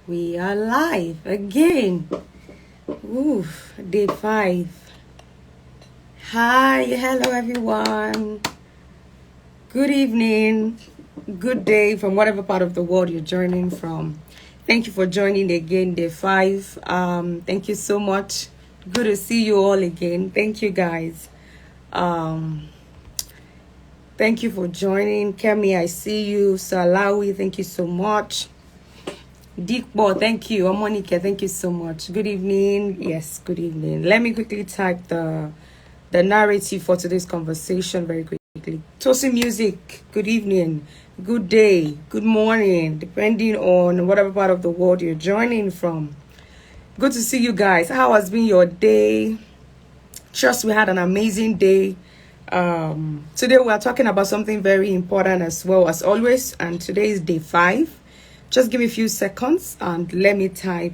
We are live again. Ooh, day 5. Hi, hello everyone. Good evening, good day from whatever part of the world you're joining from. Thank you for joining again, day 5. Thank you so much. Good to see you all again. Thank you guys. Thank you for joining. Kemi, I see you. Salawi, thank you so much. Deekbo, thank you. Omonike, thank you so much. Good evening. Yes, good evening. Let me quickly type the narrative for today's conversation very quickly. Tosi Music, good evening, good day, good morning, depending on whatever part of the world you're joining from. Good to see you guys. How has been your day? Trust we had an amazing day. Today we are talking about something very important as well as always, and today is day 5. Just give me a few seconds and let me type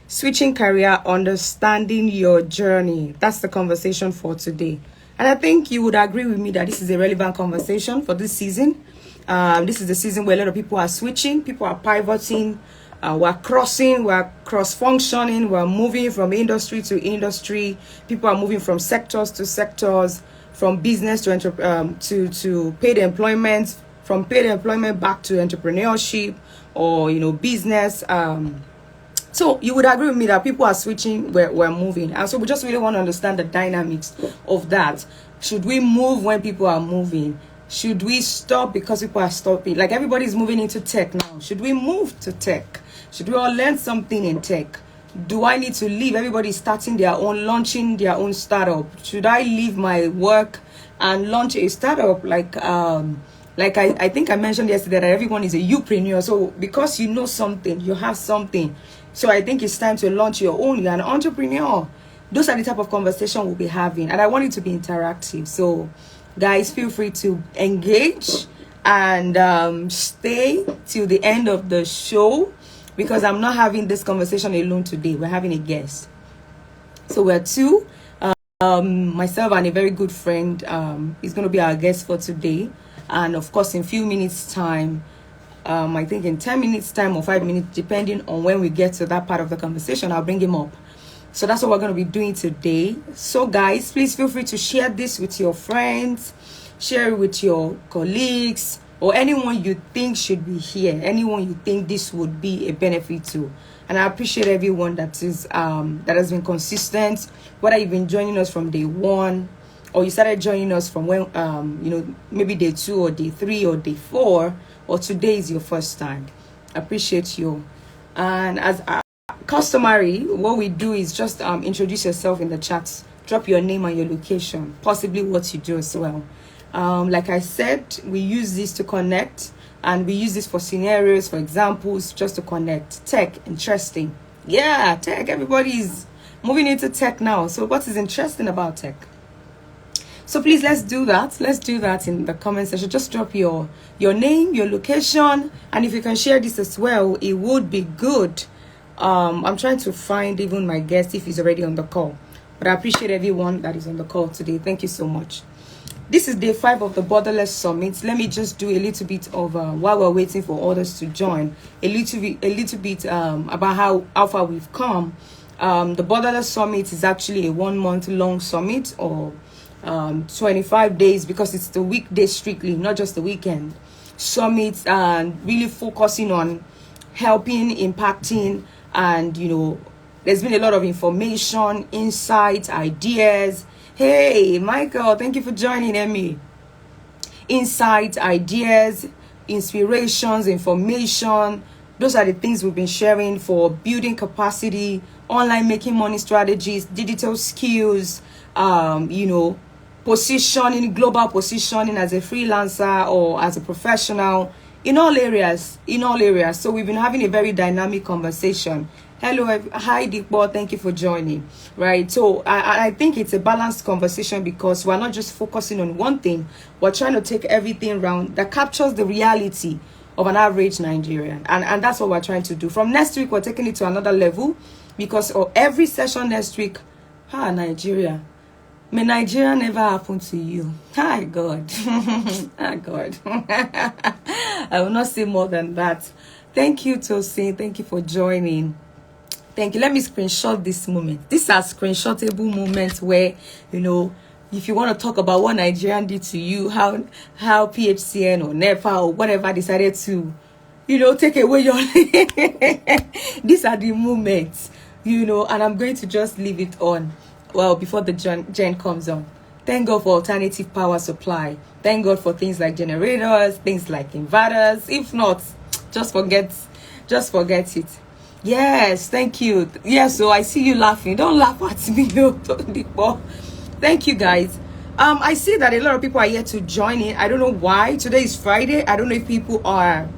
switching career, understanding your journey. That's the conversation for today. And I think you would agree with me that this is a relevant conversation for this season. This is the season where a lot of people are switching, people are pivoting, we're cross-functioning, we're moving from industry to industry. People are moving from sectors to sectors, from business to paid employment, from paid employment back to entrepreneurship or business. So you would agree with me that people are switching, we're moving, and so we just really want to understand the dynamics of that. Should we move when people are moving? Should we stop because people are stopping? Like, everybody's moving into tech now. Should we move to tech? Should we all learn something in tech? Do I need to leave? Everybody's starting their own, launching their own startup. Should I leave my work and launch a startup? Like I think I mentioned yesterday that everyone is a youpreneur. So because you know something, you have something. So I think it's time to launch your own. You're an entrepreneur. Those are the type of conversation we'll be having. And I want it to be interactive. So guys, feel free to engage and stay till the end of the show, because I'm not having this conversation alone today. We're having a guest. So we're two. Myself and a very good friend is going to be our guest for today. And of course, in a few minutes time, I think in 10 minutes time or 5 minutes, depending on when we get to that part of the conversation, I'll bring him up. So that's what we're going to be doing today. So guys, please feel free to share this with your friends, share it with your colleagues, or anyone you think should be here, anyone you think this would be a benefit to. And I appreciate everyone that has been consistent, whether you've been joining us from day 1, or you started joining us from when maybe day 2 or day 3 or day 4, or today is your first time. Appreciate you. And as customary, what we do is just introduce yourself in the chat, drop your name and your location, possibly what you do as well. Like I said, we use this to connect, and we use this for scenarios, for examples, just to connect. Tech, interesting. Yeah, tech. Everybody's moving into tech now. So what is interesting about tech? So please, let's do that. Let's do that in the comment section. Just drop your name, your location, and if you can share this as well, it would be good. I'm trying to find even my guest if he's already on the call. But I appreciate everyone that is on the call today. Thank you so much. This is day 5 of the Borderless Summit. Let me just do a little bit of while we're waiting for others to join. A little bit about how far we've come. The Borderless Summit is actually a 1-month long summit, or 25 days, because it's the weekday strictly, not just the weekend summit, and really focusing on helping, impacting, and there's been a lot of information, insights, ideas. Hey Michael, thank you for joining. Emmy, insights, ideas, inspirations, information. Those are the things we've been sharing for building capacity, online making money strategies, digital skills, positioning, global positioning as a freelancer or as a professional, in all areas. So we've been having a very dynamic conversation. Hello, hi Deekbo, thank you for joining. Right, so I think it's a balanced conversation, because we're not just focusing on one thing. We're trying to take everything around that captures the reality of an average Nigerian, and that's what we're trying to do. From next week, we're taking it to another level, because every session next week, Nigeria. May Nigeria never happen to you. Hi, God. Hi, God. I will not say more than that. Thank you, Tosin. Thank you for joining. Thank you. Let me screenshot this moment. These are screenshotable moments where, you know, if you want to talk about what Nigerian did to you, how PHCN or NEPA or whatever decided to, you know, take away your these are the moments, you know, and I'm going to just leave it on, well, before the gen comes on. Thank God for alternative power supply. Thank God for things like generators, things like inverters. If not, just forget it. Yes, thank you. Yes, so I see you laughing. Don't laugh at me, no. Thank you, guys. I see that a lot of people are yet to join in. I don't know why. Today is Friday. I don't know if people are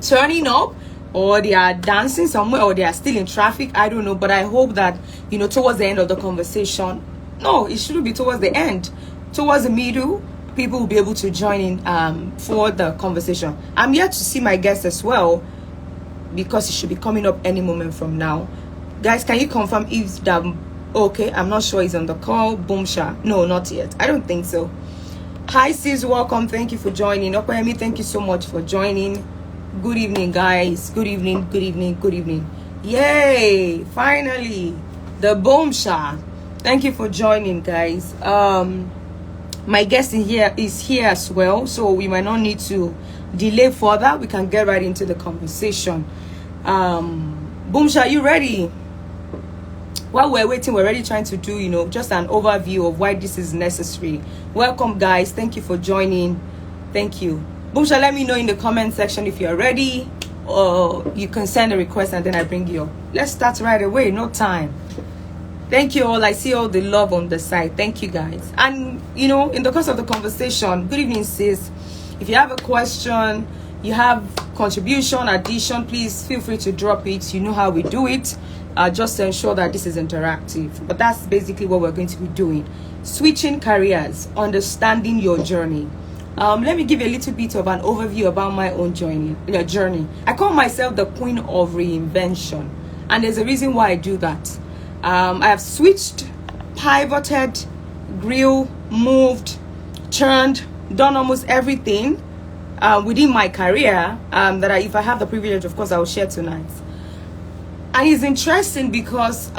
turning up or they are dancing somewhere or they are still in traffic. I don't know, but I hope that, you know, towards the end of the conversation, no, it shouldn't be towards the end, towards the middle, people will be able to join in for the conversation. I'm yet to see my guests as well, because it should be coming up any moment from now. Guys, can you confirm if the okay, I'm not sure he's on the call. Boomsha, no, not yet. I don't think so. Hi sis, welcome. Thank you for joining. Opayemi, thank you so much for joining. Good evening, guys. Good evening, good evening, good evening. Yay, finally, the Boomsha. Thank you for joining, guys. My guest is here as well, so we might not need to delay further. We can get right into the conversation. Boomsha, you ready? While we're waiting, we're already trying to do, you know, just an overview of why this is necessary. Welcome, guys. Thank you for joining. Thank you. Boomsha, let me know in the comment section if you're ready, or you can send a request and then I bring you up. Let's start right away. No time. Thank you all. I see all the love on the side. Thank you, guys. And, you know, in the course of the conversation, good evening, sis. If you have a question, you have contribution, addition, please feel free to drop it. You know how we do it. Just to ensure that this is interactive. But that's basically what we're going to be doing. Switching careers, understanding your journey. Let me give you a little bit of an overview about my own journey. I call myself the queen of reinvention. And there's a reason why I do that. I have switched, pivoted, grew, moved, turned, done almost everything within my career that if I have the privilege, of course, I will share tonight. And it's interesting because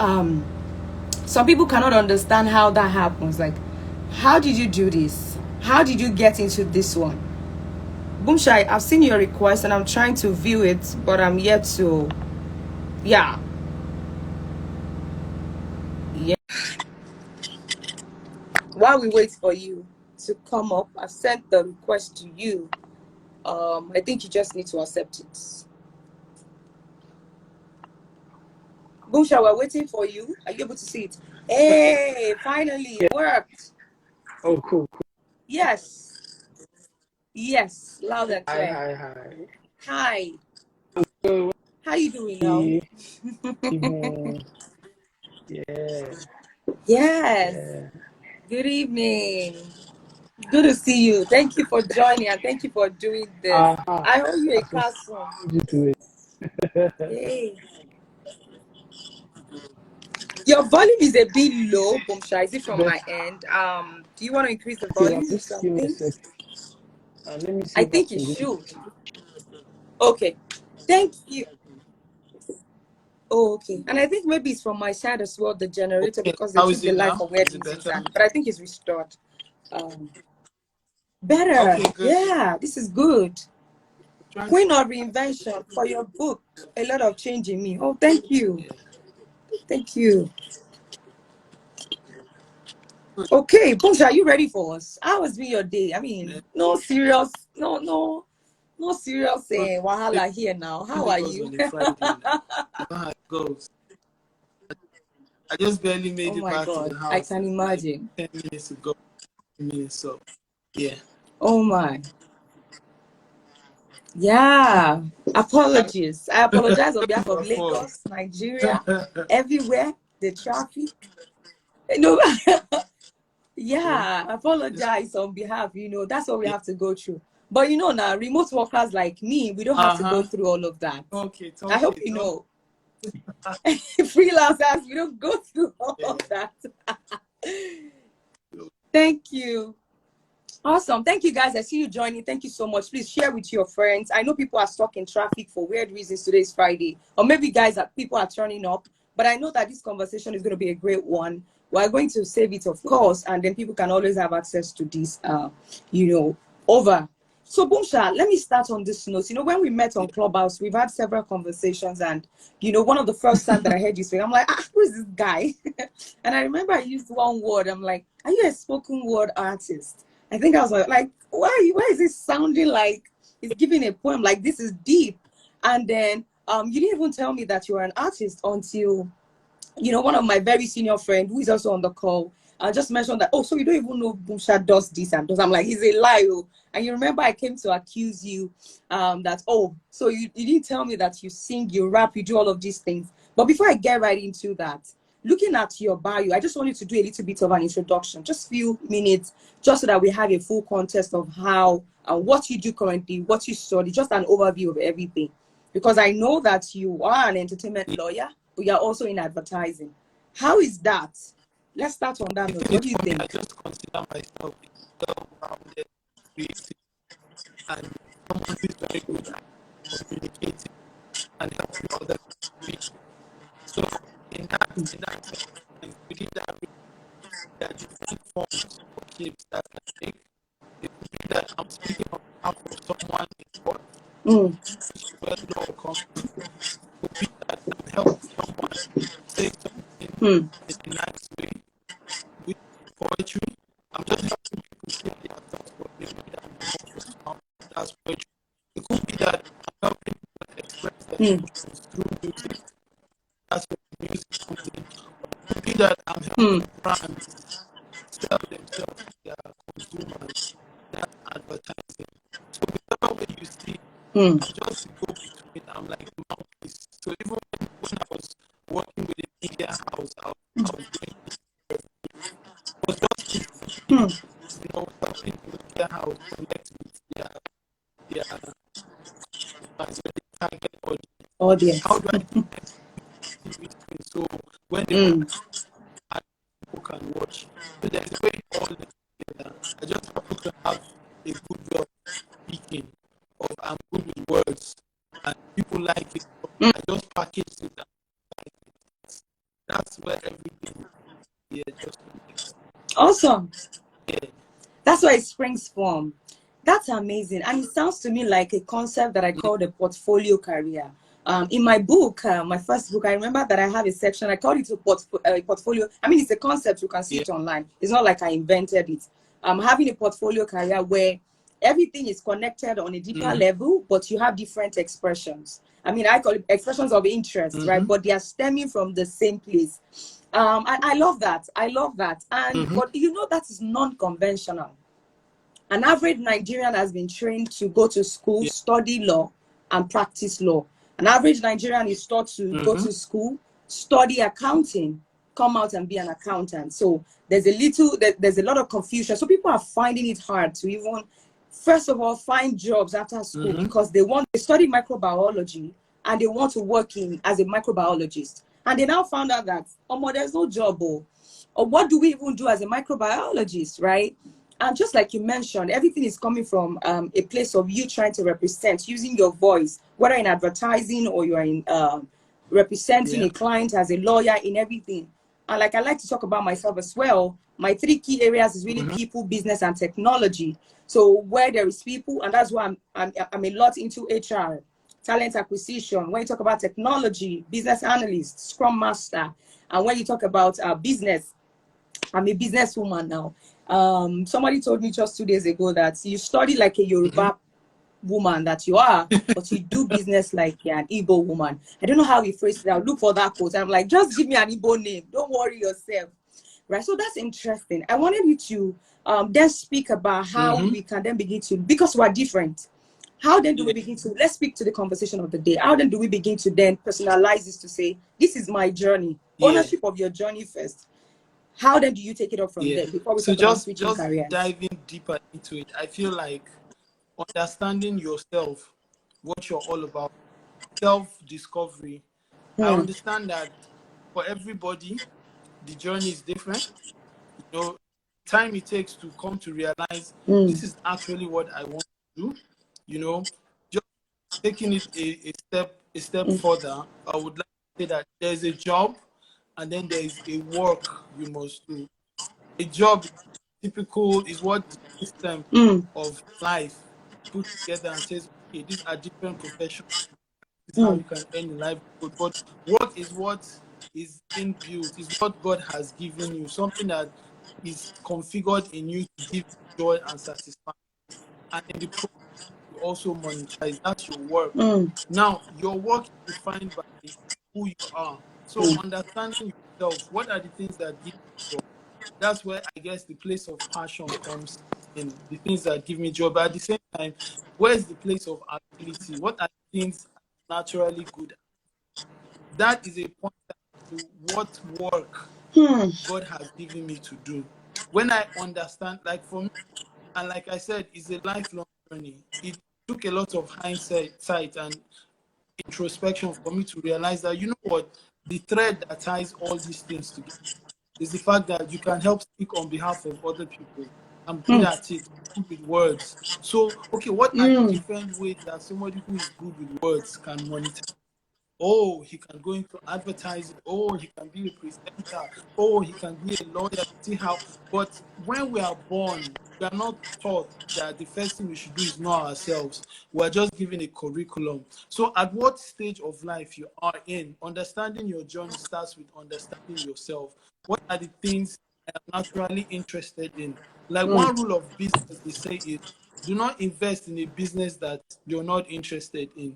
some people cannot understand how that happens. Like, how did you do this? How did you get into this one? Boomsha, I've seen your request and I'm trying to view it, but I'm yet to, yeah. While we wait for you to come up, I've sent the request to you. I think you just need to accept it. Boomsha, we're waiting for you. Are you able to see it? Hey, finally, it worked. Oh, cool. Yes. Yes, loud and clear. Hi. Hi. How you doing now? Yeah. Yes. Yeah. Good evening. Good to see you. Thank you for joining and thank you for doing this. I owe you a classroom. You do it. Hey. Your volume is a bit low, Boomsha. Is it from my end? Do you want to increase the volume or something? Let me see. I think you should. Okay. Thank you. Oh, okay. And I think maybe it's from my side as well, the generator, because they took the light from where it is. But I think it's restored. Better. Okay, yeah, this is good. Queen of Reinvention for your book. A lot of change in me. Oh, thank you. Thank you. Okay, Boomsha, are you ready for us? How has been your day? I mean, no serious wahala here now. How are you? How it goes. I just barely made it back to the house. I can imagine. Like 10 minutes ago. So, yeah. Oh my. Yeah. Apologies. I apologize on behalf of Lagos, Nigeria, everywhere, the traffic. No. Yeah, apologize on behalf, you know, that's what we have to go through. But you know now, remote workers like me, we don't have to go through all of that. I hope you know. Freelancers, we don't go through all of that. Thank you. Awesome. Thank you, guys. I see you joining. Thank you so much. Please share with your friends. I know people are stuck in traffic for weird reasons. Today is Friday. Or maybe, guys, that people are turning up. But I know that this conversation is going to be a great one. We're going to save it, of course, and then people can always have access to this, over. So, Boomsha, let me start on this note. When we met on Clubhouse, we've had several conversations, and, one of the first time that I heard you say, I'm like, who is this guy? And I remember I used one word. I'm like, are you a spoken word artist? I think I was like, why is this sounding like it's giving a poem? Like, this is deep. And then you didn't even tell me that you were an artist until, one of my very senior friend who is also on the call just mentioned that, oh, so you don't even know Boomsha does this and does. I'm like, he's a lie. Oh. And you remember I came to accuse you that, oh, so you didn't tell me that you sing, you rap, you do all of these things. But before I get right into that, looking at your bio, I just wanted to do a little bit of an introduction, just few minutes, just so that we have a full context of how what you do currently, what you study, just an overview of everything. Because I know that you are an entertainment lawyer, but you're also in advertising. How is that? Let's start on that note. What do you think? I just consider myself well-rounded, creative, and someone who's very good at communicating and helping others speak. So in that within that there are different forms or shapes that can take. It could be that I'm speaking on behalf of someone in court, where law comes. It could be that I'm helping someone say something in a nice way with poetry. I'm just helping people say their thoughts, but maybe that that's poetry. It could be that I'm helping people express their emotions through music. That's where music comes in. It could be that I'm helping brands sell themselves to their consumers. That's advertising. So whatever way you see, I'm just go between. I'm like the mouthpiece. So even when I was working with a media house, I was doing it was just helping the media house connect with their target audience. How do I connect in between? So when they people can watch. So there's a way all together. I just happen to have a good way of speaking, of I'm good with words, and people like it. I just package it and like it. That's where everything just connects. Awesome. Yeah. That's where it springs from. That's amazing. And it sounds to me like a concept that I call the portfolio career. In my book, my first book, I remember that I have a section, I called it a portfolio. I mean, it's a concept, you can see it online. It's not like I invented it. Having a portfolio career where everything is connected on a deeper level, but you have different expressions. I mean, I call it expressions of interest, right? But they are stemming from the same place. I love that. I love that. And but that is non-conventional. An average Nigerian has been trained to go to school, study law, and practice law. An average Nigerian is taught to go to school, study accounting, come out and be an accountant. So there's a lot of confusion. So people are finding it hard to even, first of all, find jobs after school because they study microbiology and they want to work as a microbiologist. And they now found out that, there's no job. Or what do we even do as a microbiologist, right? And just like you mentioned, everything is coming from a place of you trying to represent, using your voice, whether in advertising or you're in representing a client as a lawyer, in everything. And like I like to talk about myself as well, my 3 key areas is really people, business, and technology. So where there is people, and that's why I'm a lot into HR, talent acquisition. When you talk about technology, business analyst, scrum master. And when you talk about business, I'm a businesswoman now. Somebody told me just 2 days ago that you study like a Yoruba woman that you are, but you do business like you're an Igbo woman. I don't know how he phrased it. I'll look for that quote. I'm like, just give me an Igbo name. Don't worry yourself. Right? So that's interesting. I wanted you to then speak about how we can then begin to, because we're different. How then do we begin to, let's speak to the conversation of the day. How then do we begin to then personalize this to say, this is my journey. Ownership of your journey first. How then do you take it up from there before we talk about switching careers? Diving deeper into it, I feel like understanding yourself, what you're all about, self-discovery. I understand that for everybody, the journey is different. time it takes to come to realize this is actually what I want to do, you know, just taking it a step further, I would like to say that there's a job and then there is a work you must do. A job typical is what the system of life put together and says, okay, these are different professions. This is how you can earn a livelihood. But work is what is inbuilt, is what God has given you, something that is configured in you to give joy and satisfaction. And in the process, you also monetize. That's your work. Now, your work is defined by who you are. So, understanding yourself, what are the things that give you joy? That's where I guess the place of passion comes in, the things that give me joy. But at the same time, where's the place of ability? What are the things I'm naturally good at? That is a point to what work God has given me to do. When I understand, like for me, and like I said, it's a lifelong journey. It took a lot of hindsight and introspection for me to realize that, you know what, the thread that ties all these things together is the fact that you can help speak on behalf of other people. I'm good at it, good with words. So, okay, what are the different ways that somebody who is good with words can monetize? Oh, he can go into advertising. Oh, he can be a presenter. Oh, he can be a lawyer. See how? But when we are born, we are not taught that the first thing we should do is know ourselves. We are just given a curriculum. So, at what stage of life you are in, understanding your journey starts with understanding yourself. What are the things I'm naturally interested in? Like one rule of business they say is, do not invest in a business that you're not interested in.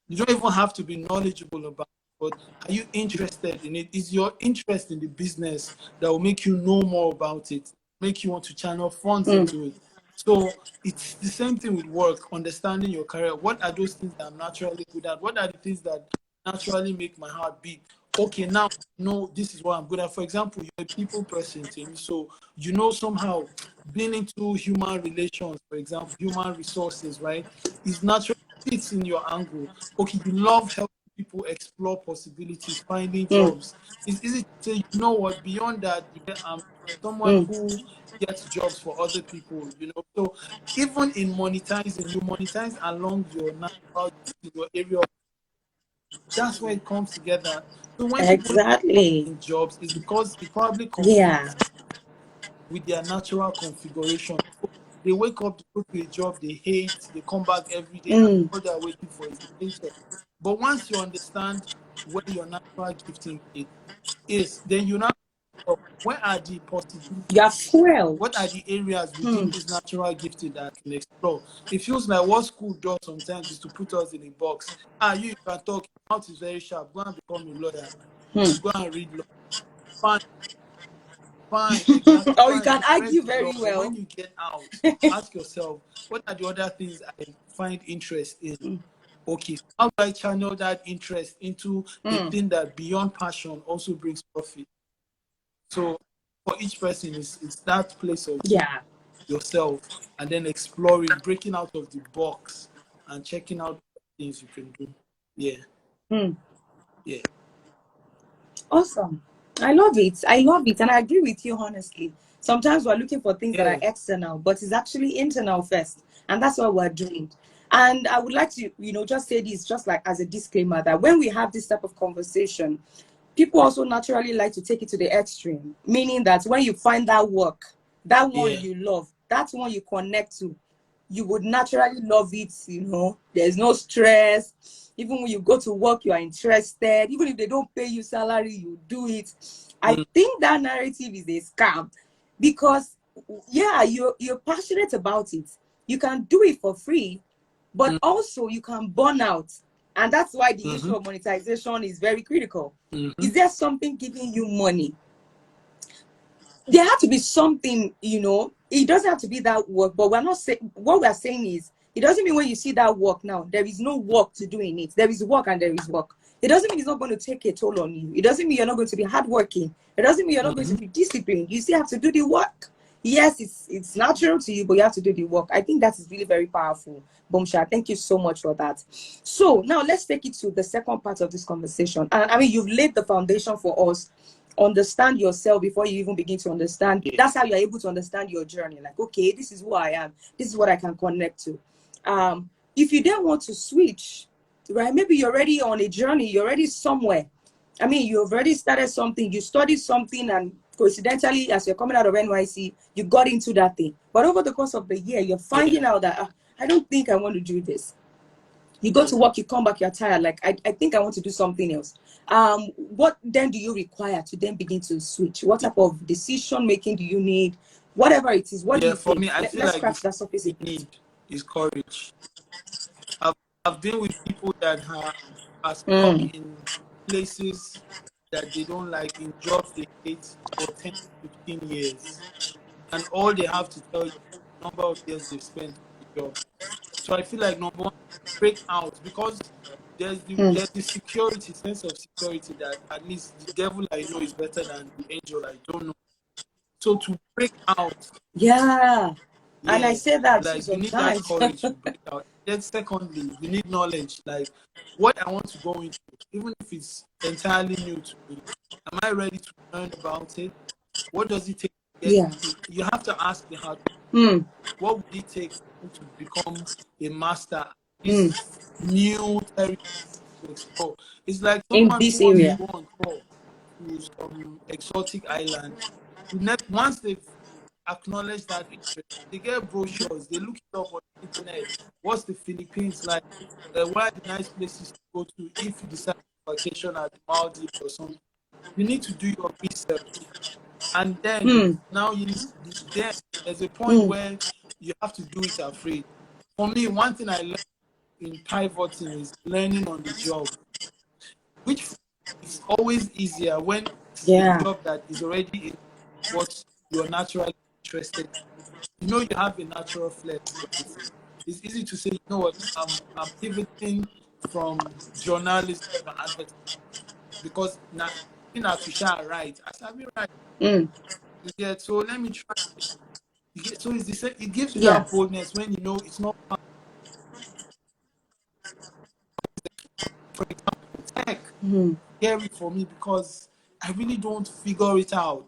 You don't even have to be knowledgeable about it, but are you interested in it? Is your interest in the business that will make you know more about it, make you want to channel funds into it? So it's the same thing with work, understanding your career. What are those things that I'm naturally good at? What are the things that naturally make my heart beat? Okay, now no, this is what I'm good at. For example, you're a people person, Tim. So you know somehow being into human relations, for example, human resources, right? Is naturally fits in your angle. Okay, you love helping people explore possibilities, finding jobs. It's easy to say, you know what, beyond that, yeah, I'm someone who gets jobs for other people, you know. So even in monetizing, you monetize along your natural, your area. That's where it comes together. So when people Exactly. in jobs, it's because it probably Yeah. conflicts with their natural configuration. So they wake up to go to a job they hate, they come back every day, and all they're waiting for is a paycheck. But once you understand where your natural gifting is, then you now where are the possibilities? You are fueled. What are the areas within this natural gifting that I can explore? It feels like what school does sometimes is to put us in a box. You can talk, your mouth is very sharp, go and become a lawyer. Go and read law. Fine, fine, exactly, Oh, you fine. can You've read argue the law, very but when well. you get out, ask yourself, what are the other things I find interest in? Okay, so how do I channel that interest into a thing that beyond passion also brings profit? So for each person, it's that place of Yeah. yourself and then exploring, breaking out of the box and checking out things you can do. Yeah, yeah, Awesome. I love it. I love it. And I agree with you, honestly. Sometimes we're looking for things that are yeah, external, but it's actually internal first. And that's what we're doing. And I would like to, just say this, just like as a disclaimer, that when we have this type of conversation, people also naturally like to take it to the extreme, meaning that when you find that work, that one yeah. you love, that one you connect to, you would naturally love it. There's no stress. Even when you go to work, you are interested. Even if they don't pay you salary, you do it. I think that narrative is a scam, because yeah, you're passionate about it. You can do it for free, but also you can burn out. And that's why the issue of monetization is very critical. Is there something giving you money? There has to be something, it doesn't have to be that work, but we're not saying, what we're saying is, it doesn't mean when you see that work now, there is no work to do in it. There is work and there is work. It doesn't mean it's not going to take a toll on you. It doesn't mean you're not going to be hardworking. It doesn't mean you're not going to be disciplined. You still have to do the work. Yes, it's natural to you, but you have to do the work. I think that is really very powerful. Boomsha, thank you so much for that. So now let's take it to the second part of this conversation. And I mean, you've laid the foundation for us understand yourself before you even begin to understand. That's how you're able to understand your journey. Like, okay, this is who I am. This is what I can connect to. If you then want to switch, right? Maybe you're already on a journey. You're already somewhere. I mean, you've already started something. You studied something, and coincidentally, as you're coming out of NYC, you got into that thing. But over the course of the year, you're finding out that I don't think I want to do this. You go to work, you come back, you're tired. Like, I think I want to do something else. What then do you require to then begin to switch? What type of decision making do you need? Whatever it is, what do you for think? me, I feel Let's like scratch that surface you again. need is courage. I've been with people that are stuck in places that they don't like, in jobs they hate for 10 to 15 years. And all they have to tell you the number of years they've spent on the job. So I feel like number one, break out, because there's the security, sense of security, that at least the devil I know is better than the angel I don't know. So to break out, And I say that too like you need that sometimes. courage to break out. Then secondly, you need knowledge, like what I want to go into, even if it's entirely new to me. Am I ready to learn about it? What does it take to get into? You have to ask the hard question. What would it take to become a master at this new territory to explore? It's like In someone this who wants to area. go on tour to some exotic island. Once they've acknowledged that interest, they get brochures, they look it up on the internet. What's the Philippines like? What are the nice places to go to if you decide to vacation at the Maldives or something? You need to do your research. And then now there's a point where you have to do it afraid. For me, one thing I learned in pivoting is learning on the job, which is always easier when it's a job that is already in what you're naturally interested in. You know, you have a natural flair for it. It's easy to say, you know what, I'm pivoting from journalism to advertising, because now in Atusha right, I said, right. You get, so let me try it. You get, so it's the same, it gives you that boldness when you know it's not. For example, tech, scary for me because I really don't figure it out.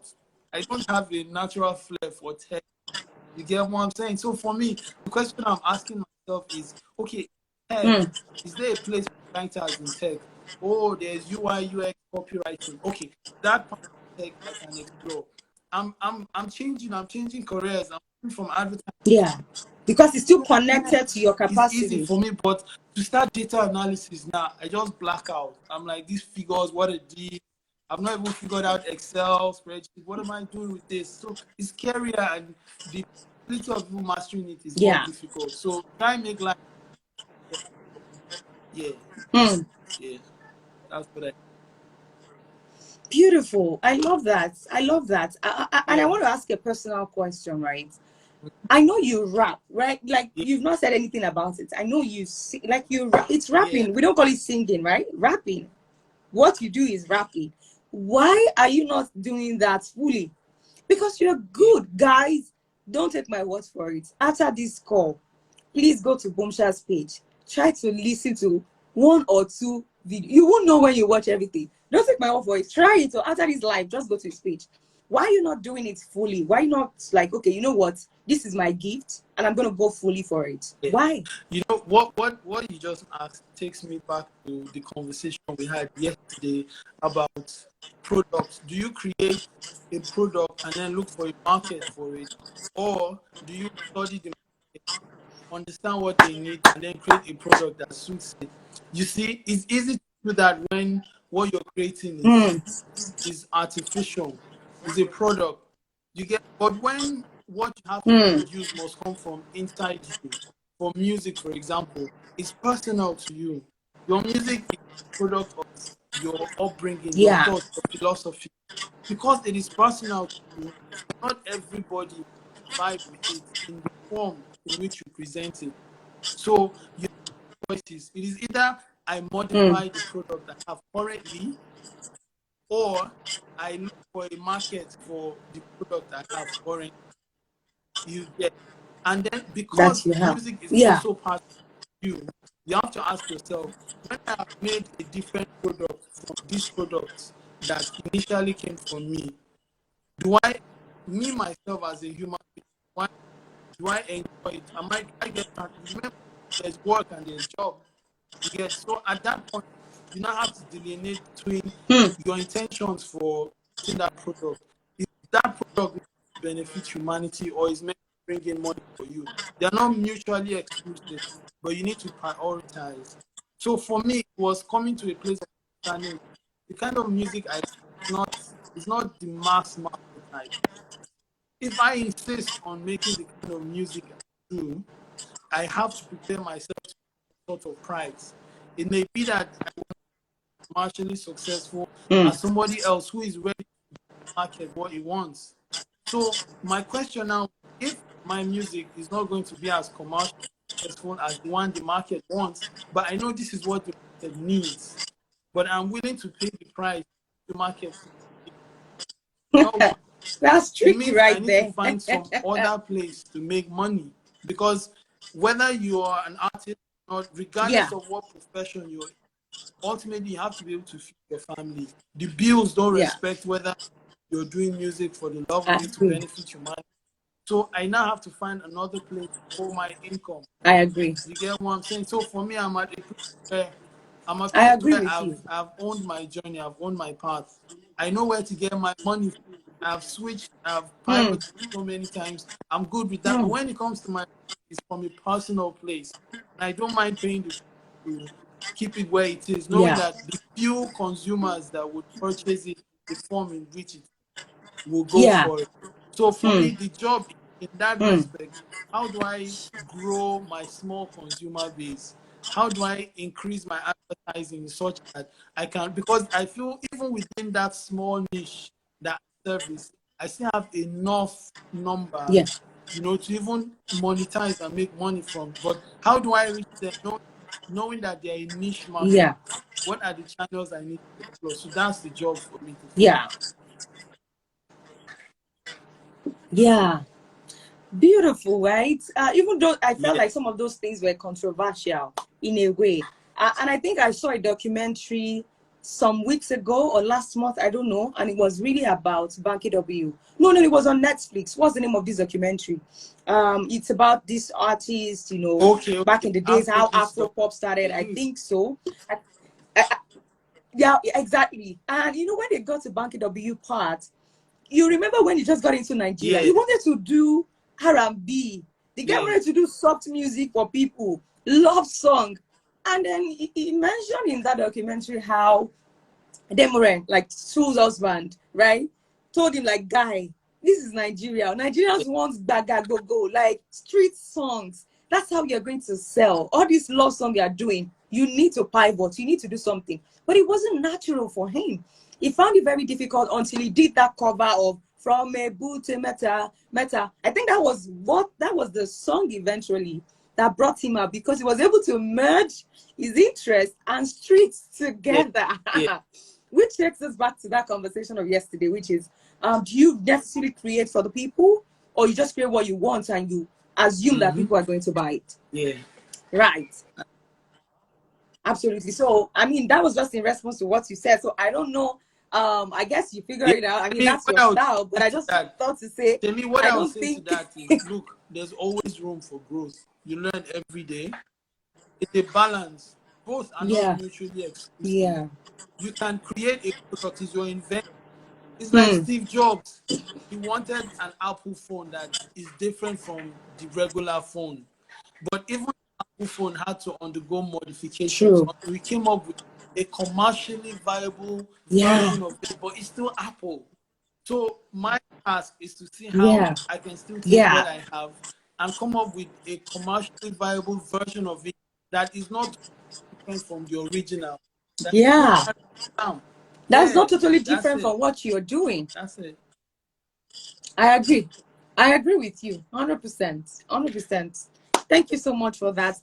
I don't have a natural flair for tech. You get what I'm saying? So for me, the question I'm asking myself is, okay, tech, is there a place for writers in tech? Oh, there's UI, UX, copywriting. Okay, that part of tech I can explore. I'm changing careers. I'm moving from advertising. Because it's still connected to your It's easy capacity. for me, but to start data analysis now, I just black out. I'm like, these figures, what a deal. I've not even figured out Excel spreadsheet. What am I doing with this? So it's scarier, and the ability of you mastering it is more difficult. So try and make life. That's what I. Beautiful. I love that. I love that. And I want to ask a personal question, right? I know you rap, right? Like you've not said anything about it. I know you sing, like you rap. It's rapping. We don't call it singing, right? Rapping. What you do is rapping. Why are you not doing that fully? Because you're good, guys. Don't take my words for it. After this call, please go to Boomsha's page. Try to listen to 1 or 2 videos. You won't know when you watch everything. Don't take my word for it. Try it. So after this live, just go to his page. Why are you not doing it fully? Why not like, okay, you know what? This is my gift and I'm going to go fully for it. Why? You know, what you just asked takes me back to the conversation we had yesterday about products. Do you create a product and then look for a market for it? Or do you study the market, understand what they need, and then create a product that suits it? You see, it's easy to do that when what you're creating is artificial, is a product. You get, but when what you have to produce must come from inside you. For music, for example, it's personal to you. Your music is a product of your upbringing, your thoughts, your philosophy. Because it is personal to you, not everybody vibe with it in the form in which you present it. So your choices, it is either I modify the product I have currently, or I look for a market for the product I have currently. You get, and then because music is also part of you have to ask yourself, when I have made a different product from this product, that initially came from me. Do I, me myself as a human being, do I enjoy it? Do I get, remember, there's work and there's job. You get, so at that point, you now have to delineate between your intentions for using that product. Is that product benefit humanity or is meant to bring in money for you? They're not mutually exclusive, but you need to prioritize. So for me, it was coming to a place of understanding the kind of music I it's not the mass market type. If I insist on making the kind of music I do, I have to prepare myself to sort of price. It may be that I was commercially successful as somebody else who is ready to market what he wants. So my question now, if my music is not going to be as commercially successful as the one the market wants, but I know this is what the market needs, but I'm willing to pay the price the market. That's It tricky means I right need to there. find some other place to make money, because whether you are an artist or not, regardless of what profession you're in, ultimately you have to be able to feed your family. The bills don't respect whether you're doing music for the love of it to benefit humanity. So I now have to find another place for my income. I agree. You get what I'm saying? So for me, I'm at a place where I've owned my journey, I've owned my path. I know where to get my money. I've switched, I've pivoted so many times. I'm good with that. But when it comes to my, it's from a personal place. And I don't mind paying the to keep it where it is, knowing that the few consumers that would purchase it, the form in which it will go for it. So for me, the job in that respect, how do I grow my small consumer base? How do I increase my advertising such that I can, because I feel even within that small niche, that service, I still have enough number, to even monetize and make money from. But how do I reach them? Knowing that they're a niche market, what are the channels I need to explore? So that's the job for me to figure out. Beautiful, right? Even though I felt like some of those things were controversial in a way. And I think I saw a documentary some weeks ago or last month, I don't know, and it was really about Banky W. No, it was on Netflix. What's the name of this documentary? It's about this artist, back in the days, how Afropop started. I think so. Yeah, exactly. And when they got to Banky W part, you remember when he just got into Nigeria, he wanted to do R&B. The guy wanted to do soft music for people, love song. And then he mentioned in that documentary how Demoren, like Sue's husband, right, told him, like, guy, this is Nigeria. Nigerians want gaga go, like street songs. That's how you're going to sell. All these love songs you are doing, you need to pivot. You need to do something. But it wasn't natural for him. He found it very difficult until he did that cover of From a Boo to Meta. I think that was the song eventually that brought him up, because he was able to merge his interest and streets together. Which takes us back to that conversation of yesterday, which is, do you necessarily create for the people, or you just create what you want and you assume that people are going to buy it? Right. Absolutely. So, I mean, that was just in response to what you said. So, I don't know. I guess you figure it out. I mean, that's your style. But I just thought to say, to me, what I would say to that is, look, there's always room for growth. You learn every day. It's a balance. Both are not mutually exclusive. You can create a product, it's your invention. It's like Steve Jobs. He wanted an Apple phone that is different from the regular phone. But even the Apple phone had to undergo modifications. We came up with a commercially viable version of it, but it's still Apple. So my task is to see how I can still take what I have and come up with a commercially viable version of it that is not different from the original. That's not totally different from what you're doing. That's it. I agree with you 100%. Thank you so much for that.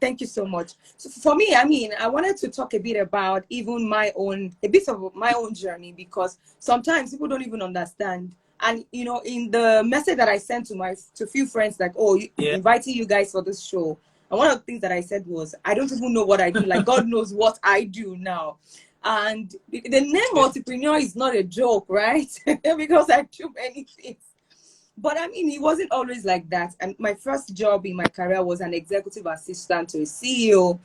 Thank you so much. So for me, I mean, I wanted to talk a bit about even a bit of my own journey, because sometimes people don't even understand. And in the message that I sent to few friends, like, oh, inviting you guys for this show, and one of the things that I said was, I don't even know what I do. Like, God knows what I do now. And the name entrepreneur is not a joke, right? Because I do many things. But I mean, it wasn't always like that. And my first job in my career was an executive assistant to a CEO.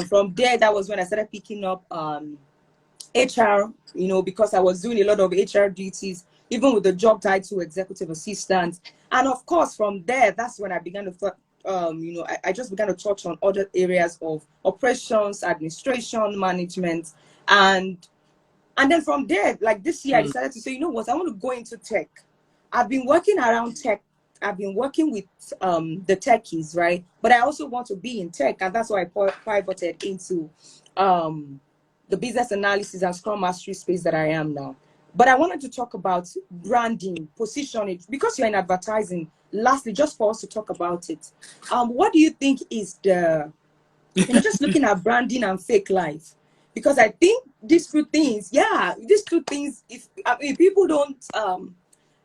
From there, that was when I started picking up HR, you know, because I was doing a lot of HR duties, even with the job title executive assistant. And of course, from there, that's when I began to you know, I just began to touch on other areas of operations, administration, management, and then from there, like this year, I decided to say, you know what, I want to go into tech. I've been working around tech. I've been working with the techies, right? But I also want to be in tech, and that's why I pivoted into the business analysis and Scrum Mastery space that I am now. But I wanted to talk about branding, positioning, because you're in advertising. Lastly, just for us to talk about it, what do you think is the, you know, just looking at branding and fake life? Because I think these two things, if I mean, people don't,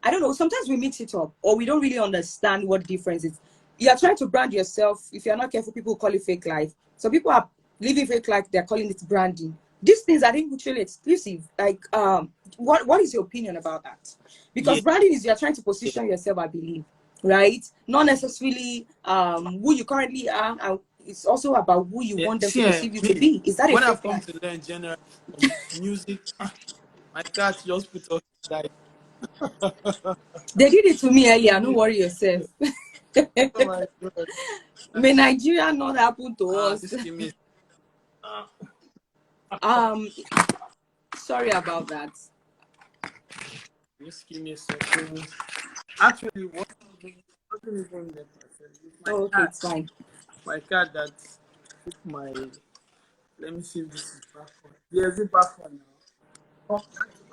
I don't know, sometimes we mix it up or we don't really understand what difference is. You're trying to brand yourself. If you're not careful, people call it fake life. So people are living fake life, they're calling it branding. These things are mutually exclusive. Like, what is your opinion about that? Because branding is you're trying to position yourself, I believe, right? Not necessarily who you currently are, and it's also about who you want them to perceive you to be. Is that a when fake I've come life? to learn general from music, my cat just put us like They did it to me earlier. Don't worry yourself. oh my god. May Nigeria not happen to us? Just give me Um, sorry about that. just give me a second. Actually, what wasn't even the person. It's my Oh, okay, cat. it's fine. My cat that took my. Let me see if this is back on. Yeah, is it back on now?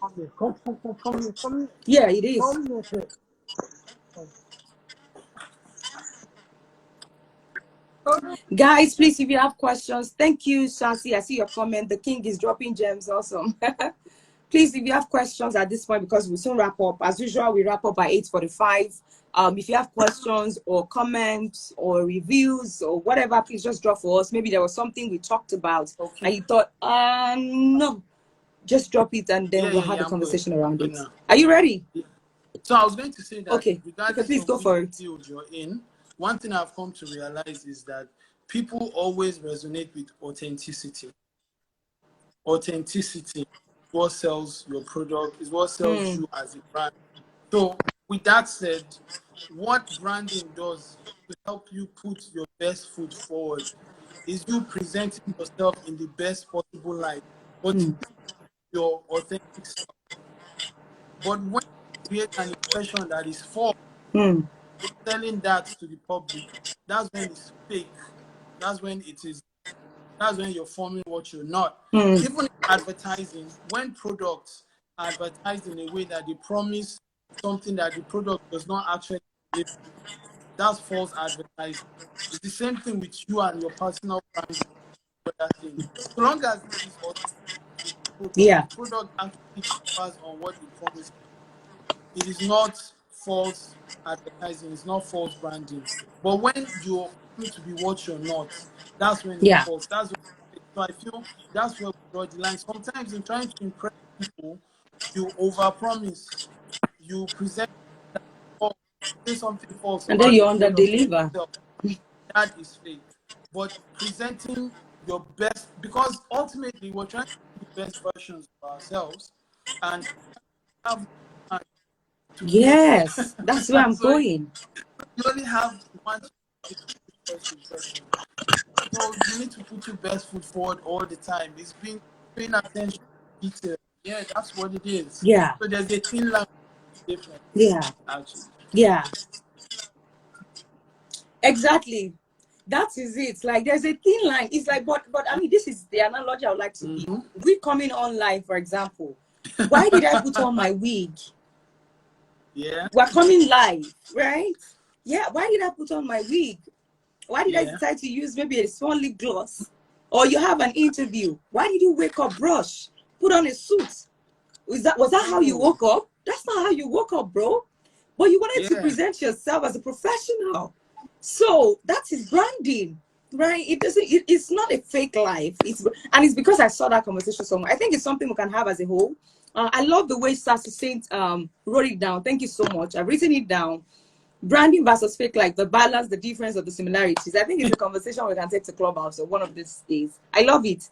Come here. Come here. Come here. Yeah, it is. Come here. Guys, please, if you have questions, thank you, Shansi. I see your comment. The king is dropping gems. Awesome. Please, if you have questions at this point, because we soon wrap up. As usual, we wrap up by 8:45. If you have questions or comments or reviews or whatever, please just drop for us. Maybe there was something we talked about and you thought, no, just drop it and then we'll have a conversation around it. Are you ready? So I was going to say that okay, regardless please of go for which it. field you're in, one thing I've come to realize is that people always resonate with authenticity. Authenticity is what sells your product, is what sells you as a brand. So with that said, what branding does to help you put your best foot forward is you presenting yourself in the best possible light, but your authentic self. But when you create an impression that is false, selling that to the public, that's when it's fake. That's when it is. That's when you're forming what you're not. Even in advertising, when products are advertised in a way that they promise something that the product does not actually deliver, that's false advertising. It's the same thing with you and your personal brand. Thing. So long as it is the product actually delivers on what they promise. It is not false advertising, it's not false branding. But when you're claiming to be what you're not, that's when it's false. That's when, so I feel that's where we draw the line. Sometimes in trying to impress people, you overpromise, you present false, say something false And then about you the under product deliver. itself. That is fake. But presenting your best, because ultimately we're trying to be the best versions of ourselves and have to yes, that's where I'm so going. you only have one first impression. So you need to put your best foot forward all the time. It's being paying attention to detail. Yeah, that's what it is. Yeah. So there's a thin line difference. Yeah. Actually. Yeah. Exactly. That is it. Like there's a thin line. It's like, but I mean, this is the analogy I would like to be. We coming online, for example. Why did I put on my wig? Yeah. We're coming live, right? Yeah. Why did I put on my wig? Why did I decide to use maybe a small lip gloss? Or you have an interview. Why did you wake up, brush, put on a suit? Was that how you woke up? That's not how you woke up, bro. But you wanted to present yourself as a professional. So that is branding. right? It doesn't. It's not a fake life. It's because I saw that conversation somewhere. I think it's something we can have as a whole. I love the way Sassy Saint wrote it down. Thank you so much. I've written it down. Branding versus fake life, the balance, the difference, or the similarities. I think it's a conversation we can take to Clubhouse or one of these days. I love it.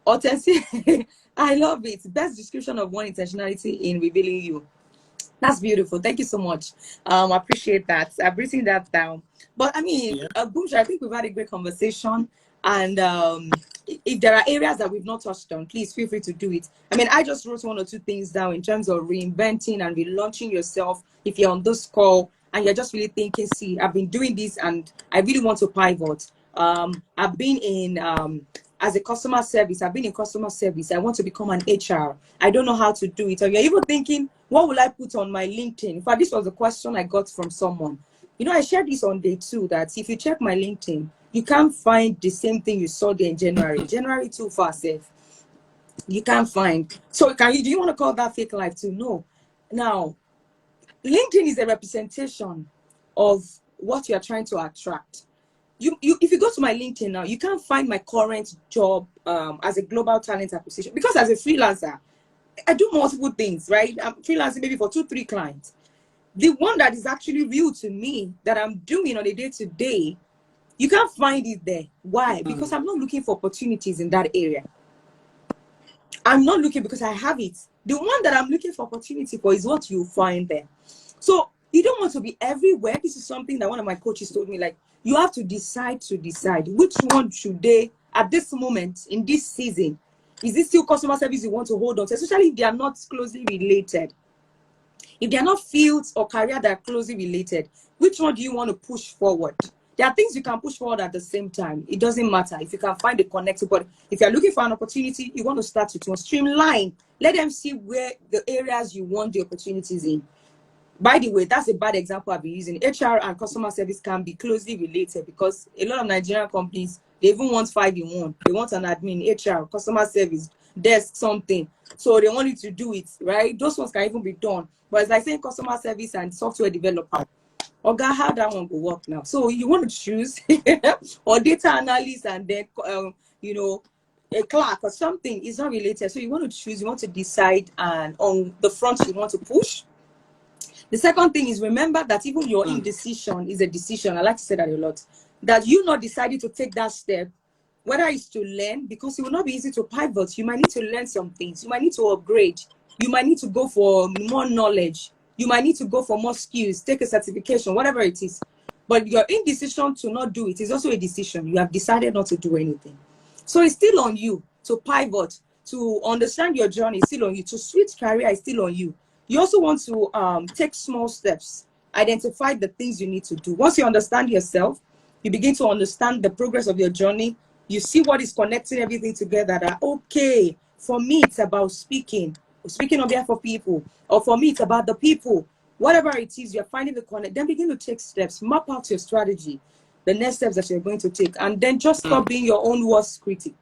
Authenticity. I love it. Best description of one intentionality in revealing you. That's beautiful. Thank you so much. I appreciate that. I've written that down. But I mean, Boomsha, I think we've had a great conversation. And if there are areas that we've not touched on, please feel free to do it. I mean, I just wrote one or two things down in terms of reinventing and relaunching yourself. If you're on this call and you're just really thinking, see, I've been doing this and I really want to pivot. I've been in as a customer service. I've been in customer service. I want to become an HR. I don't know how to do it. Or you're even thinking, what will I put on my LinkedIn? In fact, this was a question I got from someone. You know, I shared this on day 2 that if you check my LinkedIn, you can't find the same thing you saw there in January. January too far safe. You can't find. So do you want to call that fake life too? No. Now, LinkedIn is a representation of what you're trying to attract. If you go to my LinkedIn now, you can't find my current job as a global talent acquisition, because as a freelancer, I do multiple things, right? I'm freelancing maybe for 2-3 clients. The one that is actually real to me that I'm doing on a day-to-day, you can't find it there. Why? Because I'm not looking for opportunities in that area. I'm not looking because I have it. The one that I'm looking for opportunity for is what you find there. So you don't want to be everywhere. This is something that one of my coaches told me, like, you have to decide which one should they, at this moment, in this season, is this still customer service you want to hold on to, especially if they are not closely related. If they are not fields or career that are closely related, which one do you want to push forward? There are things you can push forward at the same time. It doesn't matter if you can find a connector. But if you're looking for an opportunity, you want to start with one. Streamline. Let them see where the areas you want the opportunities in. By the way, that's a bad example I've been using. HR and customer service can be closely related because a lot of Nigerian companies, they even want 5 in 1. They want an admin, HR, customer service, desk, something. So they want you to do it, right? Those ones can even be done. But it's like saying customer service and software developer. Okay, how that one will work now? So you want to choose or data analyst and then, you know, a clerk or something. It's not related. So you want to choose, you want to decide, and on the front you want to push. The second thing is, remember that even your indecision is a decision. I like to say that a lot. That you not deciding to take that step, whether it's to learn, because it will not be easy to pivot. You might need to learn some things. You might need to upgrade. You might need to go for more knowledge. You might need to go for more skills, take a certification, whatever it is. But your indecision to not do it is also a decision. You have decided not to do anything. So it's still on you to pivot, to understand your journey. It's still on you. To switch career is still on you. You also want to take small steps, identify the things you need to do. Once you understand yourself, you begin to understand the progress of your journey. You see what is connecting everything together. That, okay, for me, it's about speaking on behalf of people. Or for me, it's about the people. Whatever it is, you're finding the connect. Then begin to take steps. Map out your strategy, the next steps that you're going to take. And then just stop being your own worst critic.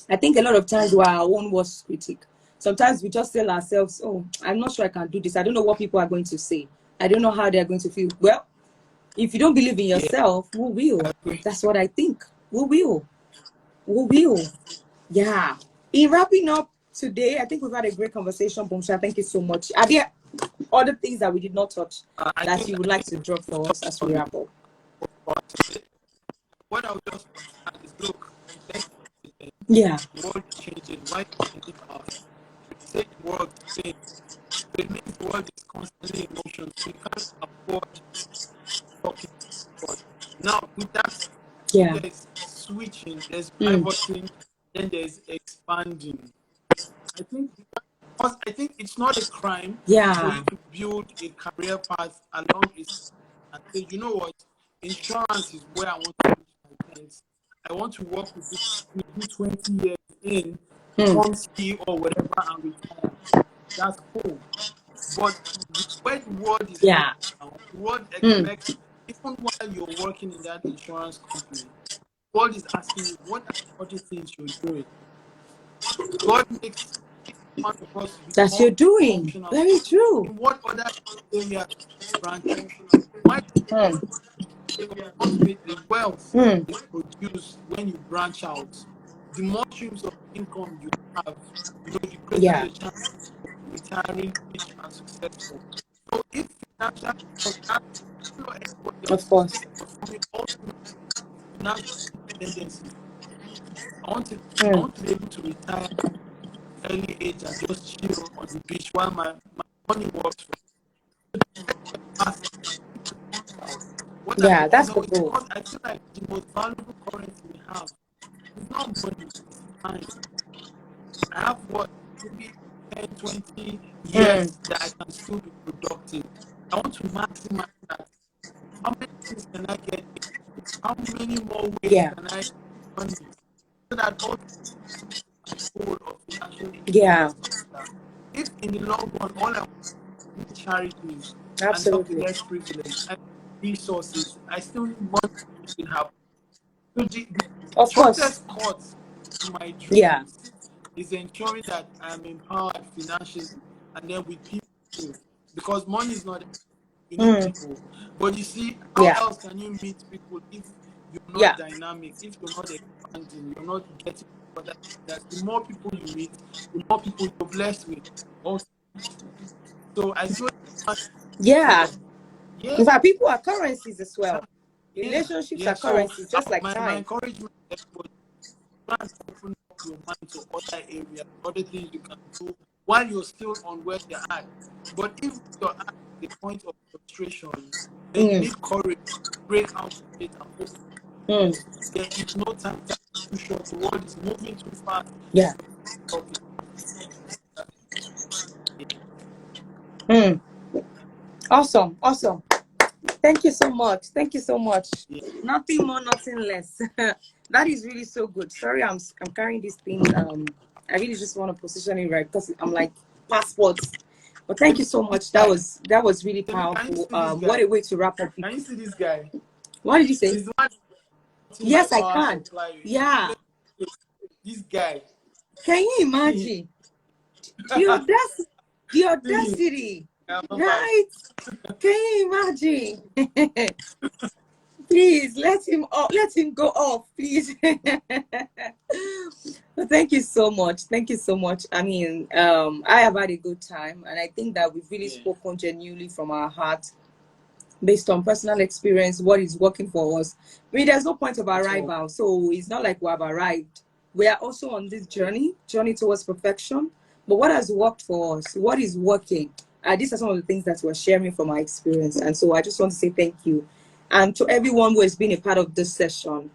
I think a lot of times we're our own worst critic. Sometimes we just tell ourselves, oh, I'm not sure I can do this. I don't know what people are going to say. I don't know how they're going to feel. Well, if you don't believe in yourself, who will? That's what I think. Who will? Who will? Yeah. In wrapping up today, I think we've had a great conversation, Boomsha. Thank you so much. Are there other things that we did not touch that you would like to drop for us as we wrap up? What I would just add is, look, yeah, the world is changing. Why can't it say the world change? It means the world is constantly in motion. So we can't afford talking forward. Now, with that, there's switching, there's pivoting, then there's expanding. I think it's not a crime for you to build a career path along it and say, you know what, insurance is where I want to reach my plans. I want to work with this 20 years in, become CEO or whatever, and retire. That's cool. But where the world is now, the world expects, even while you're working in that insurance company, the world is asking you, what are the other things you're doing? God makes one of us that you're doing. Very true. In what other areas branching? Why Because ultimately, wealth is produced when you branch out. The more streams of income you have, the greater Yeah. the chance of retiring rich and successful. So if financial, because I don't know anybody Of else, course. but for me, ultimately, financial independence is, I Mm. want to be able to retire at early age and just chill on the beach while my money works for us. What I Yeah, that's also the is goal. because I feel like the most valuable currency we have is not money, it's time. I have what, maybe 10, 20 Mm. years that I can still be productive. I want to maximize that. How many things can I get? How many more ways Yeah. can I earn it? So that all my goal of financial Yeah. independence together. If in the long run all I want is charities and help the Absolutely. less privileged and resources, I still need money to make it happen. So the Of course. shortest cut to my Yeah. dreams is ensuring that I'm empowered financially and then with people too. Because money is not, you need Mm. people. But you see, how Yeah. else can you meet people if you're not Yeah. dynamic, if you're not expanding, you're not getting other areas? The more people you meet, the more people you're blessed with. Also, so I feel like Yeah. yeah, In fact, people are currencies as well. yeah, Relationships yeah. are So currencies, just like my time. encouragement to everybody, try and open up your mind to other areas, other things you can do while you're still on where you're at. But if you're at the point of frustration, then you Mm. need courage to break out of it and open Mm. doors. There is no time, time is too short. The world is moving too fast. Yeah. Okay. Mm. Awesome. Awesome. Thank you so much. Thank you so much. Yeah. Nothing more, nothing less. That is really so good. Sorry, I'm carrying this thing. I really just want to position it right because I'm like passports. But thank Let you me so see this much. guy. That was really Let me, can you powerful. see this What guy? a way to wrap up. Can you see this guy? What did you say? He's the one cutting my Yes, I power can. supply. Yeah. This guy. Can you imagine the audacity? The See, audacity, I'm not right? Can you imagine? Please let him go off, please. Well, thank you so much. Thank you so much. I mean, I have had a good time, and I think that we've really yeah. spoken genuinely from our heart based on personal experience, what is working for us. I mean, there's no point of At all. arrival, so it's not like we have arrived. We are also on this Yeah. journey towards perfection. But what has worked for us? What is working? These are some of the things that we're sharing from our experience, and so I just want to say thank you, and to everyone who has been a part of this session.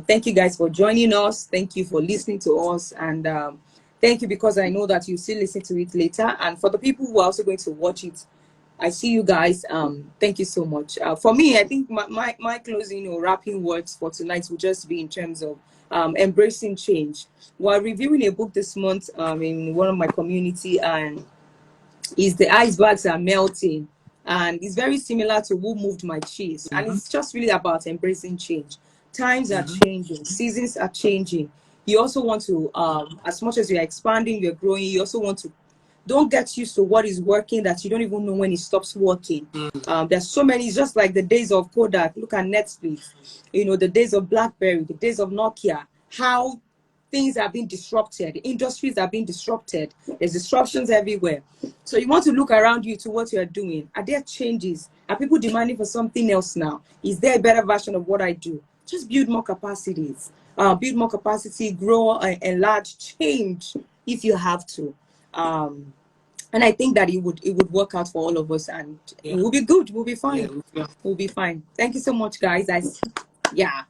Thank you guys for joining us. Thank you for listening to us, and thank you because I know that you still listen to it later. And for the people who are also going to watch it, I see you guys. Thank you so much. For me, I think my closing or wrapping words for tonight will just be in terms of embracing change. While reviewing a book this month in one of my community, and is the icebergs are melting, and it's very similar to Who Moved My Cheese, and Mm-hmm. it's just really about embracing change. Times are Mm-hmm. changing, seasons are changing. You also want to as much as you're expanding, you're growing, you also want to don't get used to what is working that you don't even know when it stops working. There's so many. It's just like the days of Kodak. Look at Netflix. The days of BlackBerry, the days of Nokia. How things are being disrupted. The industries are being disrupted. There's disruptions everywhere. So you want to look around you to what you are doing. Are there changes? Are people demanding for something else now? Is there a better version of what I do? Just build more capacities. Build more capacity, grow, enlarge, change if you have to. And I think that it would work out for all of us, and it Yeah. will be good. We'll be Yeah. fine. Yeah. We'll be fine. Thank you so much, guys. Yeah,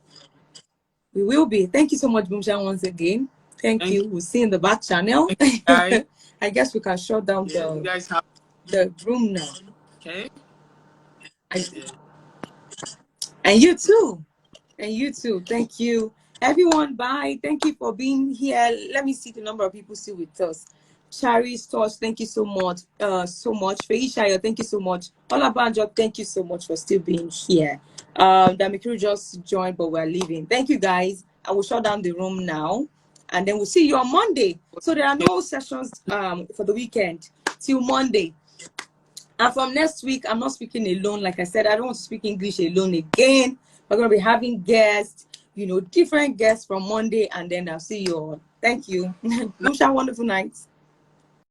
we will be. Thank you so much, Boomsha, once again. Thank Thank you. you. We'll see you in the back channel. Thank you, guys. I guess we can shut down Yeah. You guys have the room now. okay. And, Yeah. and you too. And you too. Thank you. Everyone, bye. Thank you for being here. Let me see the number of people still with us. Charis Tosh, thank you so much. Feisha, thank you so much. Olabanjo, thank you so much for still being here. Damikiru just joined, but we're leaving. Thank you guys. I will shut down the room now. And then we'll see you on Monday. So there are no sessions for the weekend till Monday. And from next week, I'm not speaking alone. Like I said, I don't want to speak English alone again. We're going to be having guests, different guests from Monday, and then I'll see you all. Thank you. Boomsha, wonderful night.